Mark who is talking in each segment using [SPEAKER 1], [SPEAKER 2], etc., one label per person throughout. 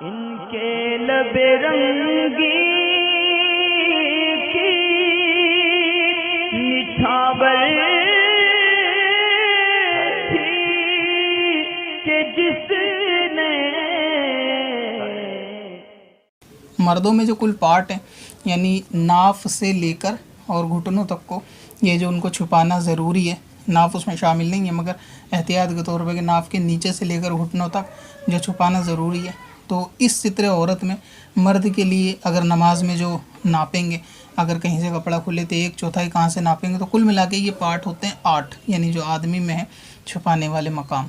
[SPEAKER 1] इनके लबे रंगी की निछावर थी कि जिसने।
[SPEAKER 2] मर्दों में जो कुल पार्ट हैं यानी नाफ से लेकर और घुटनों तक को, ये जो उनको छुपाना ज़रूरी है, नाफ उसमें शामिल नहीं है मगर एहतियात के तौर पर कि नाफ के नीचे से लेकर घुटनों तक जो छुपाना ज़रूरी है। तो इस सितरे औरत में मर्द के लिए अगर नमाज में जो नापेंगे, अगर कहीं से कपड़ा खुले तो 1/4 कहाँ से नापेंगे, तो कुल मिला के ये पार्ट होते हैं 8, यानी जो आदमी में है छुपाने वाले मकाम।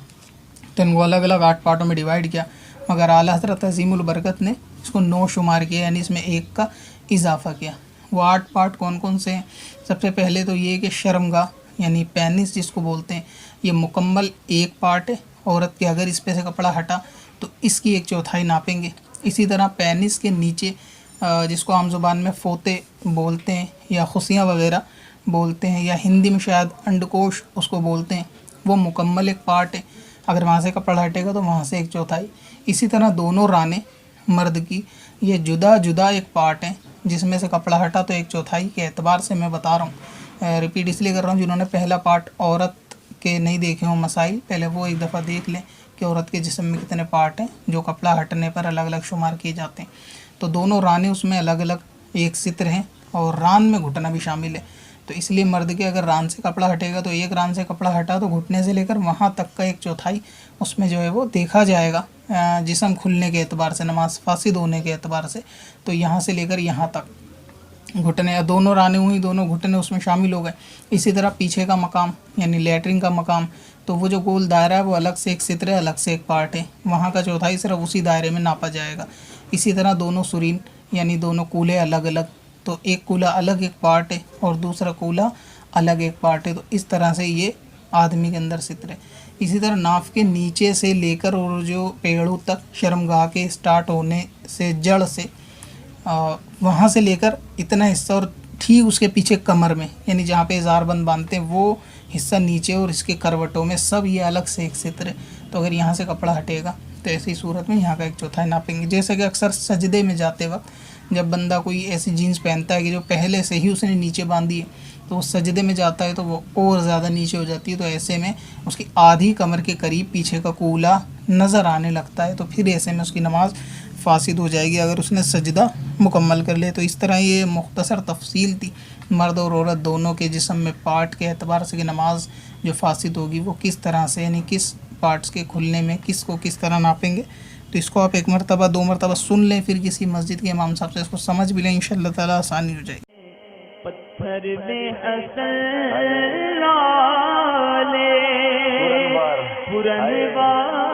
[SPEAKER 2] तो इनको अलग अलग 8 पार्टों में डिवाइड किया, मगर आला हज़रत अज़ीमुल बरकत ने इसको 9 शुमार किया, यानी इसमें 1 का इजाफ़ा किया। वो 8 पार्ट कौन कौन से हैं? सबसे पहले तो ये कि शर्मगाह यानी पेनिस जिसको बोलते हैं, ये मुकम्मल 1 पार्ट है औरत के। अगर इस पे से कपड़ा हटा तो इसकी 1/4 नापेंगे। इसी तरह पेनिस के नीचे जिसको आम ज़ुबान में फोते बोलते हैं या खुशियाँ वगैरह बोलते हैं, या हिंदी में शायद अंडकोश उसको बोलते हैं, वो मुकम्मल 1 पार्ट है। अगर वहाँ से कपड़ा हटेगा तो वहाँ से 1/4। इसी तरह दोनों रानें मर्द की, ये जुदा जुदा 1 पार्ट है, जिसमें से कपड़ा हटा तो 1/4 के एतबार से मैं बता रहा हूँ। रिपीट इसलिए कर रहा हूँ जिन्होंने पहला पार्ट औरत के नहीं देखे हों मसाइल, पहले वो एक दफ़ा देख लें कि औरत के जिस्म में कितने पार्ट हैं जो कपड़ा हटने पर अलग अलग शुमार किए जाते हैं। तो दोनों रानें उसमें अलग अलग 1 सित्र हैं और रान में घुटना भी शामिल है। तो इसलिए मर्द के अगर रान से कपड़ा हटेगा तो 1 रान से कपड़ा हटा तो घुटने से लेकर वहाँ तक का 1/4 उसमें जो है वो देखा जाएगा जिस्म खुलने के एतबार से, नमाज फासिद होने के एतबार से। तो यहाँ से लेकर यहाँ तक घुटने, या दोनों रानें हुई, दोनों घुटने उसमें शामिल हो गए। इसी तरह पीछे का मकाम यानी लेटरिन का मकाम, तो वो जो गोल दायरा है वो अलग से 1 सित्र है, अलग से 1 पार्ट है, वहाँ का चौथाई सिर्फ उसी दायरे में नापा जाएगा। इसी तरह दोनों सुरीन यानी दोनों कूल्हे अलग अलग, तो एक कूल्हा अलग 1 पार्ट है और दूसरा कूल्हा अलग 1 पार्ट है। तो इस तरह से ये आदमी के अंदर सित्र है। इसी तरह नाफ के नीचे से लेकर और जो पेड़ों तक, शर्मगाह के स्टार्ट होने से जड़ से वहाँ से लेकर इतना हिस्सा, और ठीक उसके पीछे कमर में यानी जहाँ पे इज़ारबंद बांधते हैं वो हिस्सा नीचे और इसके करवटों में सब ये अलग से 1 सित्र है। तो अगर यहाँ से कपड़ा हटेगा तो ऐसी सूरत में यहाँ का 1/4 नापेंगे। जैसे कि अक्सर सजदे में जाते वक्त जब बंदा कोई ऐसी जीन्स पहनता है कि जो पहले से ही उसने नीचे बांधी है, तो वो सजदे में जाता है तो वो और ज़्यादा नीचे हो जाती है। तो ऐसे में उसकी आधी कमर के करीब पीछे का कूल्हा नज़र आने लगता है, तो फिर ऐसे में उसकी नमाज फासिद हो जाएगी अगर उसने सजदा मुकम्मल कर ले। तो इस तरह ये मुख्तसर तफसील थी मर्द और औरत दोनों के जिस्म में पार्ट के एतबार से कि नमाज जो फासिद होगी वो किस तरह से, यानी किस पार्ट्स के खुलने में किस को किस तरह नापेंगे। तो इसको आप 1 मरतबा 2 मरतबा सुन लें, फिर किसी मस्जिद के इमाम साहब से इसको समझ भी लें, इंशाअल्लाह ताला आसानी हो जाएगी।
[SPEAKER 1] पत्थर में हसन लाले पुरनवार